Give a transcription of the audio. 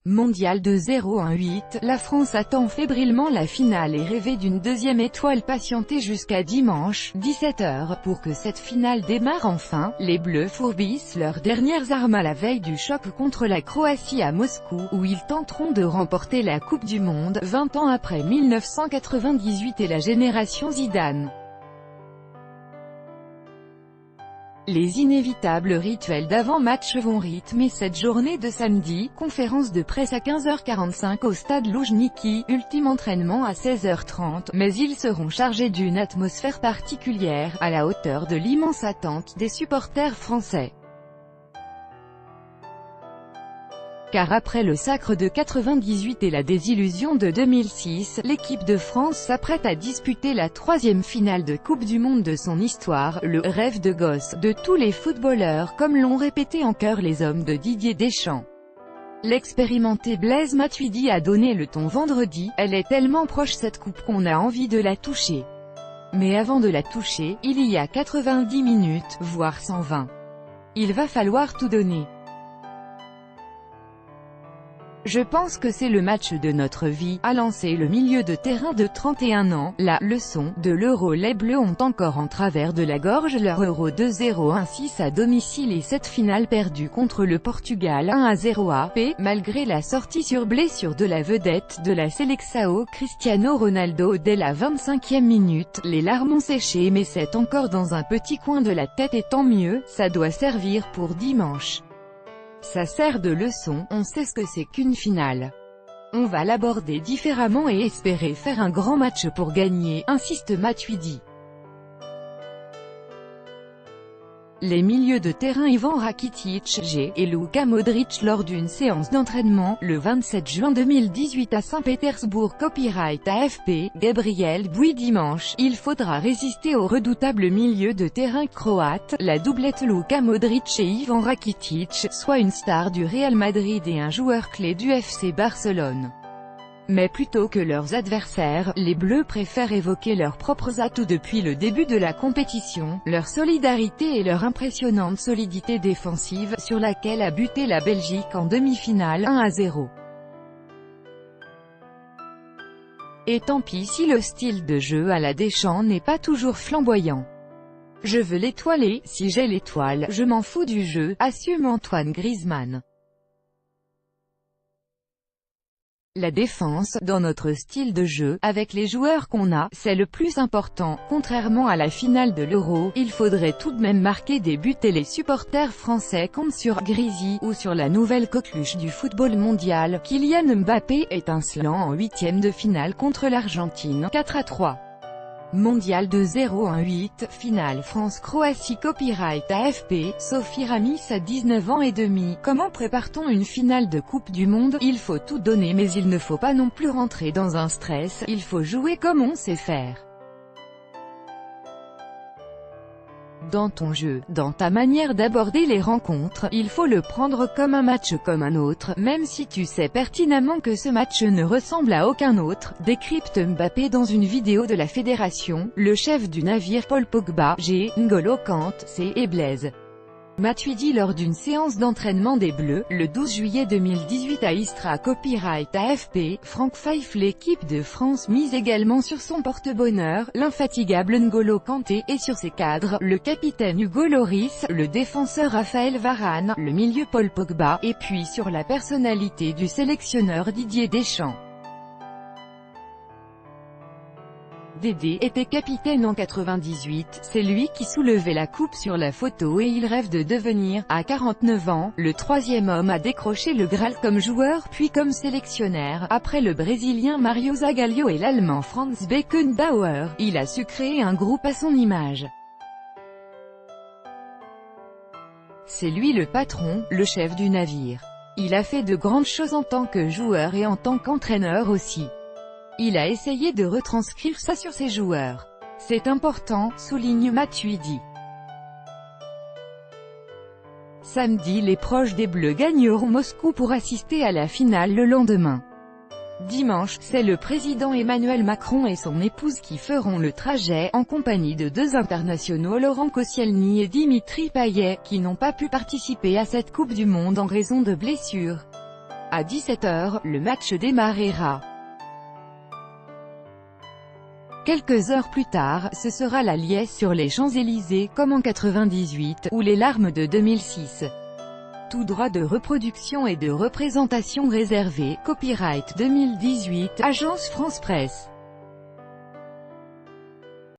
Mondial de 0-1-8, la France attend fébrilement la finale et rêvait d'une deuxième étoile patientée jusqu'à dimanche, 17 h, pour que cette finale démarre enfin. Les Bleus fourbissent leurs dernières armes à la veille du choc contre la Croatie à Moscou, où ils tenteront de remporter la Coupe du Monde, 20 ans après 1998 et la génération Zidane. Les inévitables rituels d'avant-match vont rythmer cette journée de samedi, conférence de presse à 15 h 45 au stade Loujniki, ultime entraînement à 16 h 30, mais ils seront chargés d'une atmosphère particulière, à la hauteur de l'immense attente des supporters français. Car après le sacre de 98 et la désillusion de 2006, l'équipe de France s'apprête à disputer la troisième finale de Coupe du Monde de son histoire, le « rêve de gosse » de tous les footballeurs, comme l'ont répété en chœur les hommes de Didier Deschamps. L'expérimenté Blaise Matuidi a donné le ton vendredi, « Elle est tellement proche cette coupe qu'on a envie de la toucher. Mais avant de la toucher, il y a 90 minutes, voire 120. Il va falloir tout donner. Je pense que c'est le match de notre vie, a lancé le milieu de terrain de 31 ans. La leçon de l'Euro. Les Bleus ont encore en travers de la gorge leur Euro 2-0-1-6 à domicile et cette finale perdue contre le Portugal 1-0 à P, malgré la sortie sur blessure de la vedette de la Seleção Cristiano Ronaldo dès la 25e minute. Les larmes ont séché mais c'est encore dans un petit coin de la tête et tant mieux, ça doit servir pour dimanche. Ça sert de leçon, on sait ce que c'est qu'une finale. On va l'aborder différemment et espérer faire un grand match pour gagner, insiste Matuidi. Les milieux de terrain Ivan Rakitic, et Luka Modric lors d'une séance d'entraînement, le 27 juin 2018 à Saint-Pétersbourg. Copyright AFP, Gabriel Bouy. Dimanche, il faudra résister au redoutable milieu de terrain croate, la doublette Luka Modric et Ivan Rakitic, soit une star du Real Madrid et un joueur clé du FC Barcelone. Mais plutôt que leurs adversaires, les Bleus préfèrent évoquer leurs propres atouts depuis le début de la compétition, leur solidarité et leur impressionnante solidité défensive, sur laquelle a buté la Belgique en demi-finale 1-0. Et tant pis si le style de jeu à la Deschamps n'est pas toujours flamboyant. Je veux l'étoiler, si j'ai l'étoile, je m'en fous du jeu, assume Antoine Griezmann. La défense, dans notre style de jeu, avec les joueurs qu'on a, c'est le plus important. Contrairement à la finale de l'Euro, il faudrait tout de même marquer des buts et les supporters français comptent sur Griezmann, ou sur la nouvelle coqueluche du football mondial, Kylian Mbappé, étincelant en huitième de finale contre l'Argentine, 4-3. Mondial de 0-1-8, finale France-Croatie. Copyright AFP, Sophie Ramis a 19 ans et demi. Comment prépare-t-on une finale de Coupe du Monde? Il faut tout donner mais il ne faut pas non plus rentrer dans un stress, il faut jouer comme on sait faire. Dans ton jeu, dans ta manière d'aborder les rencontres, il faut le prendre comme un match comme un autre, même si tu sais pertinemment que ce match ne ressemble à aucun autre, décrypte Mbappé dans une vidéo de la fédération. Le chef du navire Paul Pogba, N'Golo Kanté et Blaise Matuidi lors d'une séance d'entraînement des Bleus, le 12 juillet 2018 à Istra. Copyright AFP, Franck Fife. L'équipe de France mise également sur son porte-bonheur, l'infatigable N'Golo Kanté, et sur ses cadres, le capitaine Hugo Lloris, le défenseur Raphaël Varane, le milieu Paul Pogba, et puis sur la personnalité du sélectionneur Didier Deschamps. Dédé était capitaine en 98, c'est lui qui soulevait la coupe sur la photo et il rêve de devenir, à 49 ans, le troisième homme à décrocher le Graal comme joueur puis comme sélectionneur. Après le Brésilien Mario Zagallo et l'Allemand Franz Beckenbauer, il a su créer un groupe à son image. C'est lui le patron, le chef du navire. Il a fait de grandes choses en tant que joueur et en tant qu'entraîneur aussi. Il a essayé de retranscrire ça sur ses joueurs. C'est important, souligne Matuidi. Samedi, les proches des Bleus gagneront Moscou pour assister à la finale le lendemain. Dimanche, c'est le président Emmanuel Macron et son épouse qui feront le trajet, en compagnie de deux internationaux Laurent Koscielny et Dimitri Payet, qui n'ont pas pu participer à cette Coupe du Monde en raison de blessures. À 17 h, le match démarrera. Quelques heures plus tard, ce sera la liesse sur les Champs-Élysées, comme en 98, ou les larmes de 2006. Tout droit de reproduction et de représentation réservé, copyright 2018, Agence France Presse.